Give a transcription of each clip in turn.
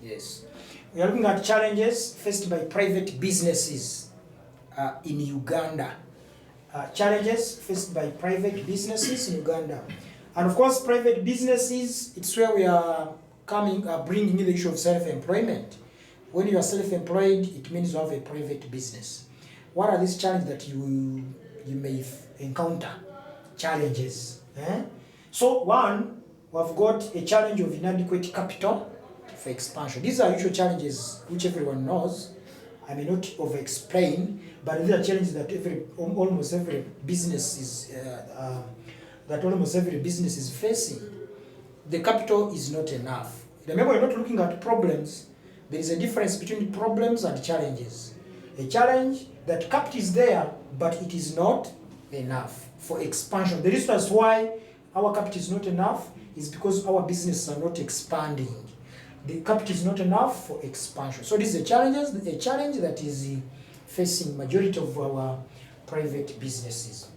Yes. We are looking at challenges faced by private businesses in Uganda. Challenges faced by private businesses in Uganda. And of course, private businesses, it's where we are bringing in the issue of self-employment. When you are self-employed, it means you have a private business. What are these challenges that you may encounter? Challenges. So one, we've got a challenge of inadequate capital for expansion. These are usual challenges which everyone knows. I may not over-explain, but these are challenges that almost every business is facing. The capital is not enough. Remember, we're not looking at problems. There is a difference between problems and challenges. A challenge, that capital is there, but it is not enough for expansion. The reason why our capital is not enough is because our businesses are not expanding. The capital is not enough for expansion. So this is a challenge that is facing majority of our private businesses.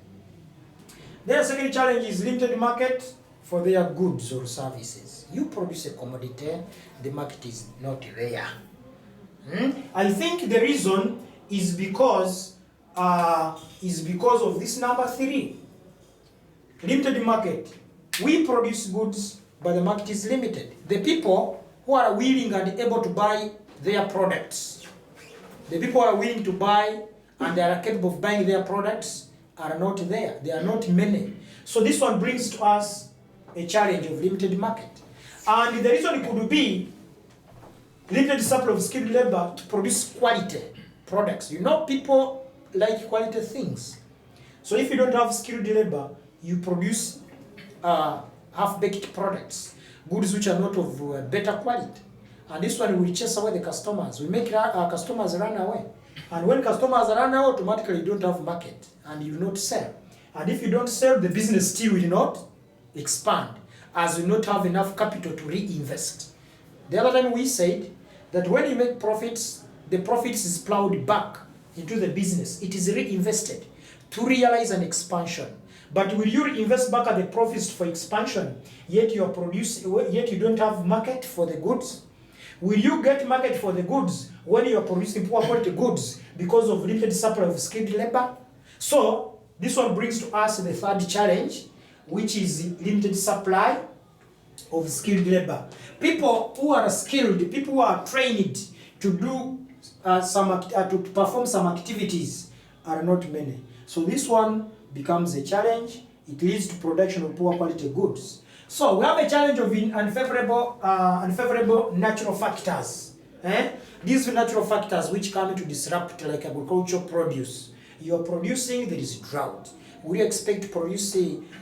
The second challenge is limited market for their goods or services. You produce a commodity, the market is not there. I think the reason is because of this number 3. Limited market. We produce goods, but the market is limited. The people who are willing and able to buy their products, the people who are willing to buy and they are capable of buying their products are not there. They are not many. So this one brings to us a challenge of limited market. And the reason it could be limited supply of skilled labor to produce quality products. You know, people like quality things. So if you don't have skilled labor, you produce half-baked products, goods which are not of better quality. And this one will chase away the customers. We make our customers run away. And when customers run away, automatically you don't have market and you will not sell. And if you don't sell, the business still will not expand, as you not have enough capital to reinvest. The other time we said that when you make profits, the profits is plowed back into the business. It is reinvested to realize an expansion. But will you reinvest back at the profits for expansion, yet you don't have market for the goods? Will you get market for the goods when you are producing poor quality goods because of limited supply of skilled labor? So this one brings to us the third challenge, which is limited supply of skilled labor. People who are skilled, people who are trained to do to perform some activities are not many. So this one becomes a challenge. It leads to production of poor quality goods. So we have a challenge of unfavorable natural factors. These natural factors which come to disrupt like agricultural produce. You are producing, there is drought. We expect to produce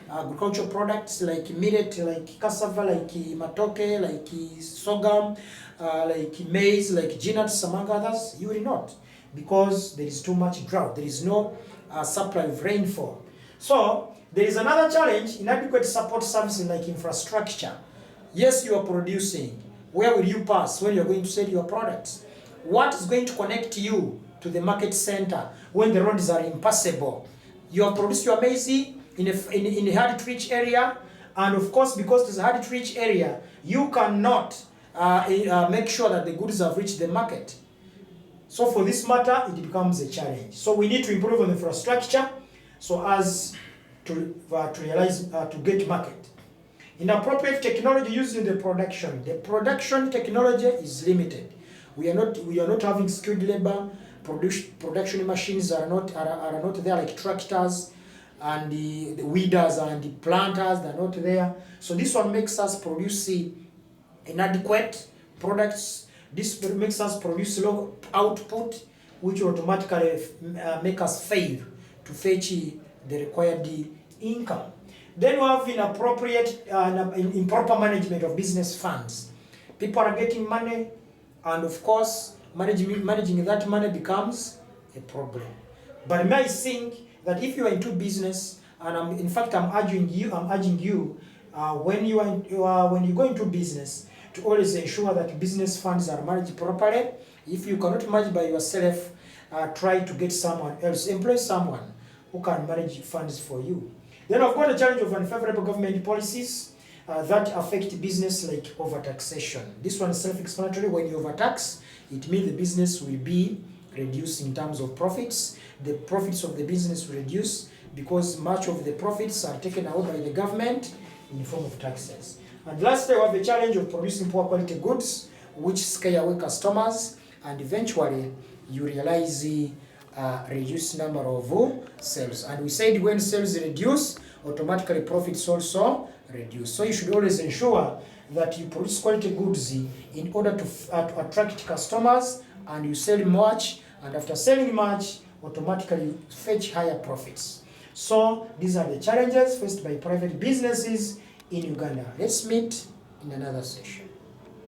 agricultural products like millet, like cassava, like matoke, like sorghum, like maize, like peanuts, among others. You will not, because there is too much drought. There is no supply of rainfall. So there is another challenge, inadequate support services like infrastructure. Yes, you are producing. Where will you pass when you are going to sell your products? What is going to connect you to the market center when the roads are impassable? You have produced your maize in a hard-to-reach area, and of course, because it's a hard-to-reach area, you cannot make sure that the goods have reached the market. So for this matter, it becomes a challenge. So we need to improve on the infrastructure so as to realize, to get market. Inappropriate technology used in the production. The production technology is limited. We are not having skilled labor. Production machines are not there, like tractors and the weeders and the planters. They're not there. So this one makes us produce inadequate products. This makes us produce low output, which automatically make us fail to fetch the required income. Then we have inappropriate improper management of business funds. People are getting money, and of course, managing that money becomes a problem. But may I think that if you are into business, and I'm urging you, when you go into business, to always ensure that business funds are managed properly. If you cannot manage by yourself, try to get someone else, employ someone who can manage funds for you. Then I've got a challenge of unfavorable government policies. that affect business, like overtaxation. This one is self-explanatory. When you overtax, it means the business will be reduced in terms of profits. The profits of the business will reduce because much of the profits are taken away by the government in the form of taxes. And lastly, we have the challenge of producing poor quality goods, which scare away customers, and eventually you realize the reduced number of sales. And we said when sales reduce, automatically profits also reduce. So you should always ensure that you produce quality goods in order to attract customers, and you sell much, and after selling much, automatically you fetch higher profits. So these are the challenges faced by private businesses in Uganda. Let's meet in another session.